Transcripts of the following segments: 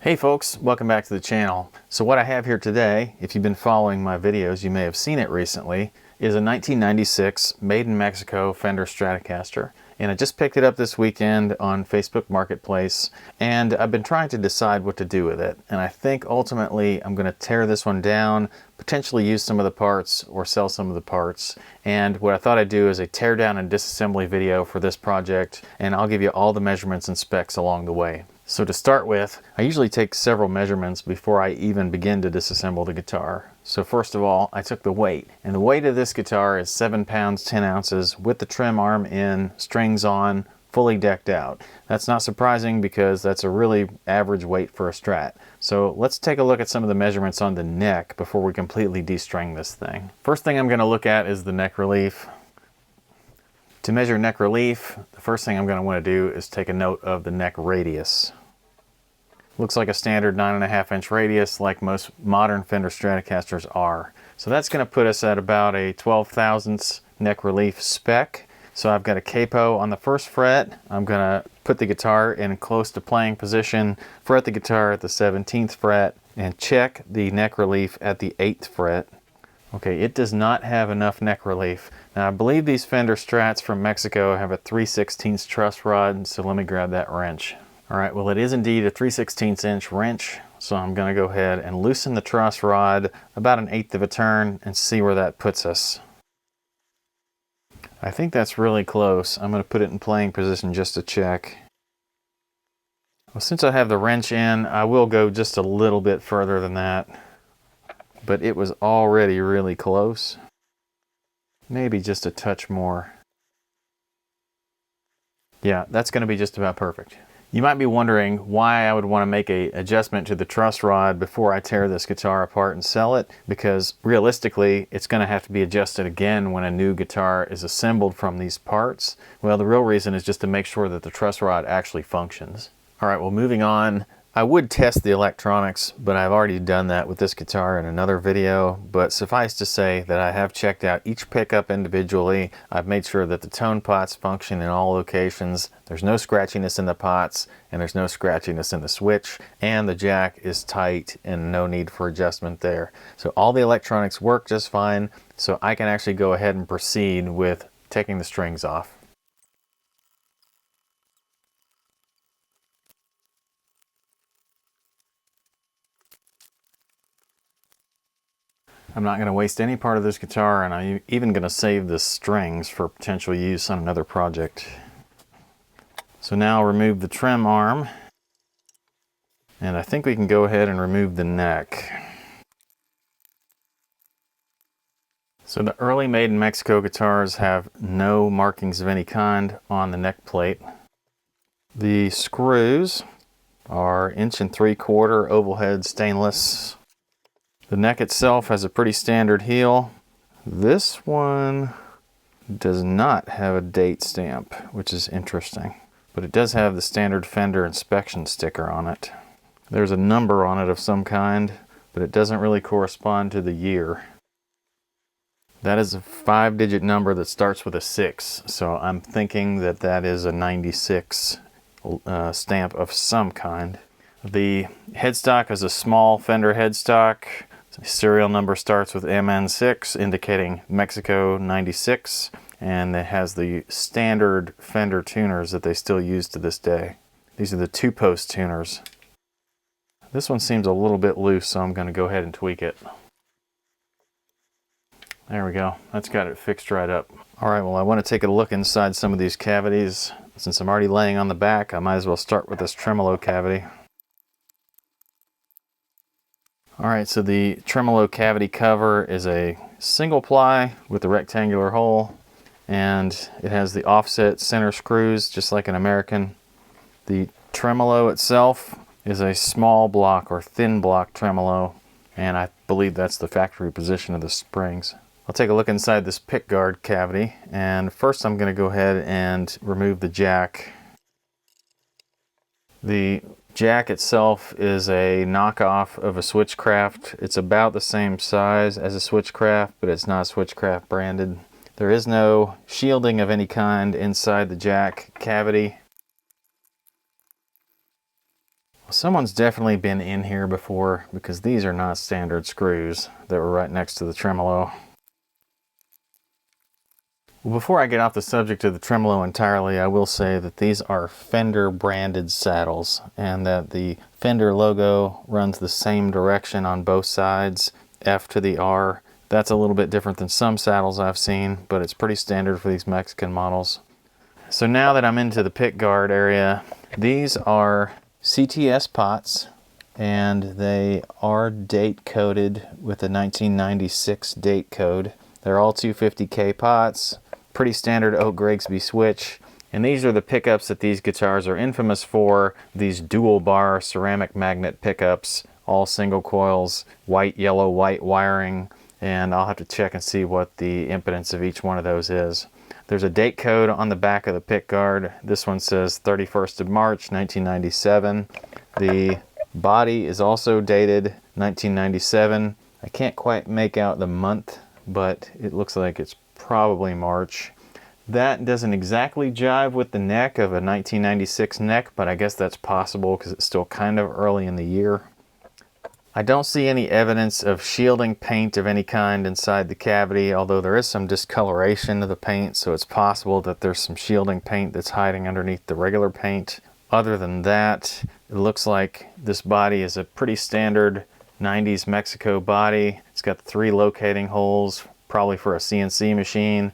Hey folks, welcome back to the channel. So what I have here today, if you've been following my videos, you may have seen it recently, is a 1996 made in Mexico Fender Stratocaster. And I just picked it up this weekend on Facebook Marketplace, and I've been trying to decide what to do with it. And I think ultimately I'm going to tear this one down, potentially use some of the parts or sell some of the parts. And what I thought I'd do is a teardown and disassembly video for this project, and I'll give you all the measurements and specs along the way. So to start with, I usually take several measurements before I even begin to disassemble the guitar. So first of all, I took the weight, and the weight of this guitar is 7 pounds 10 ounces with the trim arm in, strings on, fully decked out. That's not surprising because that's a really average weight for a Strat. So let's take a look at some of the measurements on the neck before we completely de-string this thing. First thing I'm going to look at is the neck relief. To measure neck relief, the first thing I'm going to want to do is take a note of the neck radius. Looks like a standard 9.5 inch radius like most modern Fender Stratocasters are. So that's going to put us at about a 12 thousandths neck relief spec. So I've got a capo on the first fret. I'm going to put the guitar in close to playing position, fret the guitar at the 17th fret, and check the neck relief at the 8th fret. Okay, it does not have enough neck relief. Now I believe these Fender Strats from Mexico have a 3/16 truss rod, so let me grab that wrench. Alright, well it is indeed a 3/16 inch wrench, so I'm going to go ahead and loosen the truss rod about 1/8 of a turn and see where that puts us. I think that's really close. I'm going to put it in playing position just to check. Well, since I have the wrench in, I will go just a little bit further than that. But it was already really close. Maybe just a touch more. Yeah, that's going to be just about perfect. You might be wondering why I would want to make an adjustment to the truss rod before I tear this guitar apart and sell it, because realistically it's going to have to be adjusted again when a new guitar is assembled from these parts. Well, the real reason is just to make sure that the truss rod actually functions. Alright, well, moving on. I would test the electronics, but I've already done that with this guitar in another video. But suffice to say that I have checked out each pickup individually. I've made sure that the tone pots function in all locations. There's no scratchiness in the pots, and there's no scratchiness in the switch, and the jack is tight and no need for adjustment there. So all the electronics work just fine, so I can actually go ahead and proceed with taking the strings off. I'm not going to waste any part of this guitar, and I'm even going to save the strings for potential use on another project. So now I'll remove the trim arm, and I think we can go ahead and remove the neck. So the early made in Mexico guitars have no markings of any kind on the neck plate. The screws are 1 3/4 oval head stainless. The neck itself has a pretty standard heel. This one does not have a date stamp, which is interesting. But it does have the standard Fender inspection sticker on it. There's a number on it of some kind, but it doesn't really correspond to the year. That is a 5-digit number that starts with a 6, so I'm thinking that that is a 96 stamp of some kind. The headstock is a small Fender headstock. The serial number starts with MN6, indicating Mexico 96, and it has the standard Fender tuners that they still use to this day. These are the 2-post tuners. This one seems a little bit loose, so I'm going to go ahead and tweak it. There we go. That's got it fixed right up. Alright, well, I want to take a look inside some of these cavities. Since I'm already laying on the back, I might as well start with this tremolo cavity. Alright, so the tremolo cavity cover is a single ply with a rectangular hole, and it has the offset center screws just like an American. The tremolo itself is a small block or thin block tremolo, and I believe that's the factory position of the springs. I'll take a look inside this pickguard cavity, and first I'm going to go ahead and remove the jack. The jack itself is a knockoff of a Switchcraft. It's about the same size as a Switchcraft, but it's not Switchcraft branded. There is no shielding of any kind inside the jack cavity. Someone's definitely been in here before, because these are not standard screws that were right next to the tremolo. Well, before I get off the subject of the tremolo entirely, I will say that these are Fender branded saddles, and that the Fender logo runs the same direction on both sides, F to the R. That's a little bit different than some saddles I've seen, but it's pretty standard for these Mexican models. So now that I'm into the pick guard area, these are CTS pots, and they are date coded with a 1996 date code. They're all 250K pots, pretty standard Oak Grigsby switch, and these are the pickups that these guitars are infamous for, these dual bar ceramic magnet pickups, all single coils, white, yellow, white wiring, and I'll have to check and see what the impedance of each one of those is. There's a date code on the back of the pick guard. This one says 31st of March, 1997. The body is also dated 1997. I can't quite make out the month, but it looks like it's probably March. That doesn't exactly jive with the neck of a 1996 neck, but I guess that's possible because it's still kind of early in the year. I don't see any evidence of shielding paint of any kind inside the cavity, although there is some discoloration of the paint, so it's possible that there's some shielding paint that's hiding underneath the regular paint. Other than that, it looks like this body is a pretty standard 90s Mexico body. It's got 3 locating holes, probably for a CNC machine,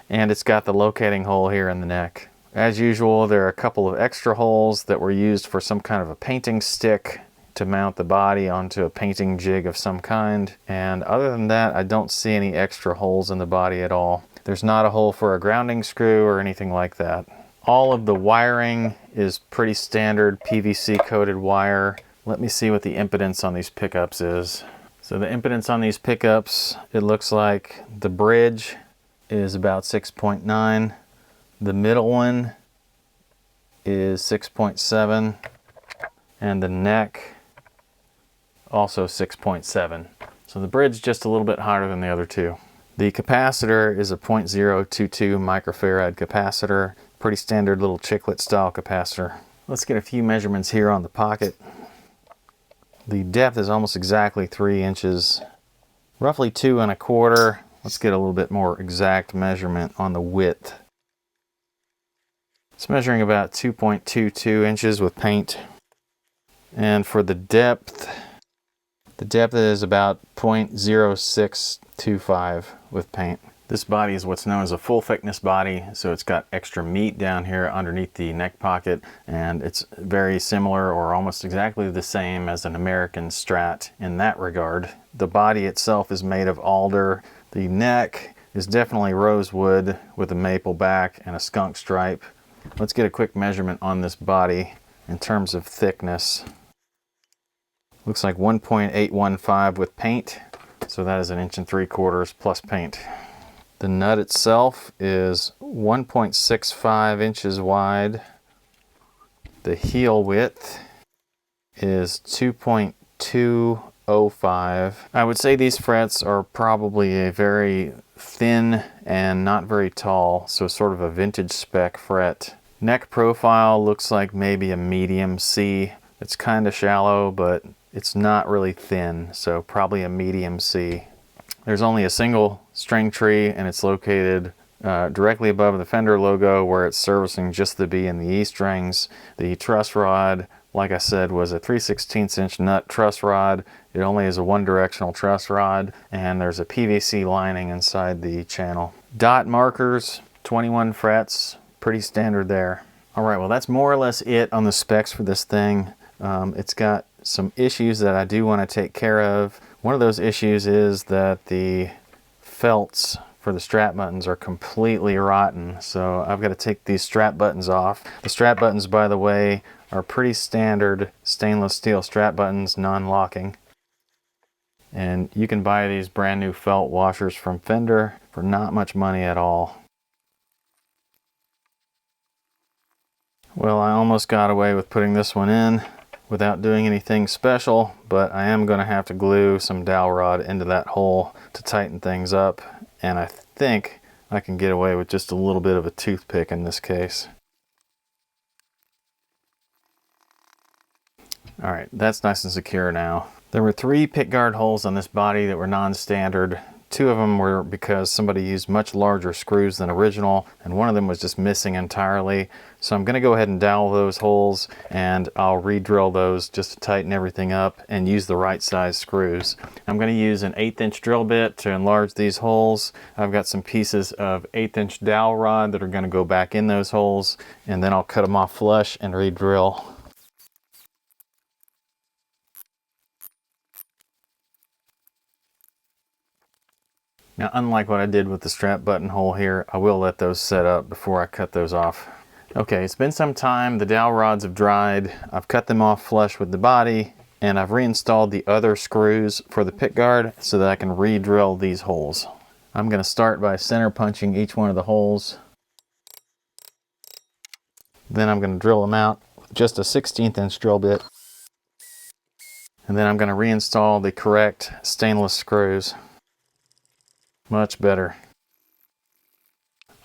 and it's got the locating hole here in the neck. As usual, there are a couple of extra holes that were used for some kind of a painting stick to mount the body onto a painting jig of some kind, and other than that, I don't see any extra holes in the body at all. There's not a hole for a grounding screw or anything like that. All of the wiring is pretty standard PVC coated wire. Let me see what the impedance on these pickups is. So the impedance on these pickups, it looks like the bridge is about 6.9. The middle one is 6.7. And the neck also 6.7. So the bridge just a little bit higher than the other two. The capacitor is a 0.022 microfarad capacitor. Pretty standard little chiclet style capacitor. Let's get a few measurements here on the pocket. The depth is almost exactly 3 inches, roughly 2 1/4. Let's get a little bit more exact measurement on the width. It's measuring about 2.22 inches with paint. And for the depth is about 0.0625 with paint. This body is what's known as a full thickness body, so it's got extra meat down here underneath the neck pocket, and it's very similar or almost exactly the same as an American Strat in that regard. The body itself is made of alder. The neck is definitely rosewood with a maple back and a skunk stripe. Let's get a quick measurement on this body in terms of thickness. Looks like 1.815 with paint, so that is 1.75 inches plus paint. The nut itself is 1.65 inches wide. The heel width is 2.205. I would say these frets are probably a very thin and not very tall, so sort of a vintage spec fret. Neck profile looks like maybe a medium C. It's kind of shallow, but it's not really thin, so probably a medium C. There's only a single string tree, and it's located directly above the Fender logo where it's servicing just the B and the E strings. The truss rod, like I said, was a 3/16 inch nut truss rod. It only is a one-directional truss rod, and there's a PVC lining inside the channel. Dot markers, 21 frets, pretty standard there. All right, well, that's more or less it on the specs for this thing. It's got some issues that I do want to take care of. One of those issues is that the felts for the strap buttons are completely rotten, so I've got to take these strap buttons off. The strap buttons, by the way, are pretty standard stainless steel strap buttons, non-locking. And you can buy these brand new felt washers from Fender for not much money at all. Well, I almost got away with putting this one in without doing anything special, but I am going to have to glue some dowel rod into that hole to tighten things up, and I think I can get away with just a little bit of a toothpick in this case. All right, that's nice and secure now. There were 3 pickguard holes on this body that were non-standard. 2 of them were because somebody used much larger screws than original, and one of them was just missing entirely. So I'm going to go ahead and dowel those holes, and I'll re-drill those just to tighten everything up and use the right size screws. I'm going to use an 1/8" drill bit to enlarge these holes. I've got some pieces of 1/8" dowel rod that are going to go back in those holes, and then I'll cut them off flush and re-drill. Now, unlike what I did with the strap button hole here, I will let those set up before I cut those off. Okay, it's been some time. The dowel rods have dried. I've cut them off flush with the body, and I've reinstalled the other screws for the pickguard so that I can re-drill these holes. I'm going to start by center punching each one of the holes. Then I'm going to drill them out with just a 1/16" drill bit. And then I'm going to reinstall the correct stainless screws. Much better.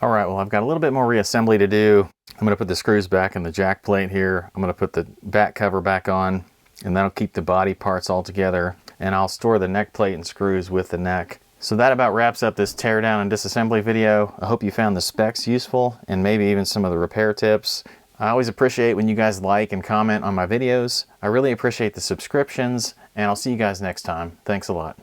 All right, well, I've got a little bit more reassembly to do. I'm going to put the screws back in the jack plate here. I'm going to put the back cover back on, and that'll keep the body parts all together. And I'll store the neck plate and screws with the neck. So that about wraps up this teardown and disassembly video. I hope you found the specs useful and maybe even some of the repair tips. I always appreciate when you guys like and comment on my videos. I really appreciate the subscriptions, and I'll see you guys next time. Thanks a lot.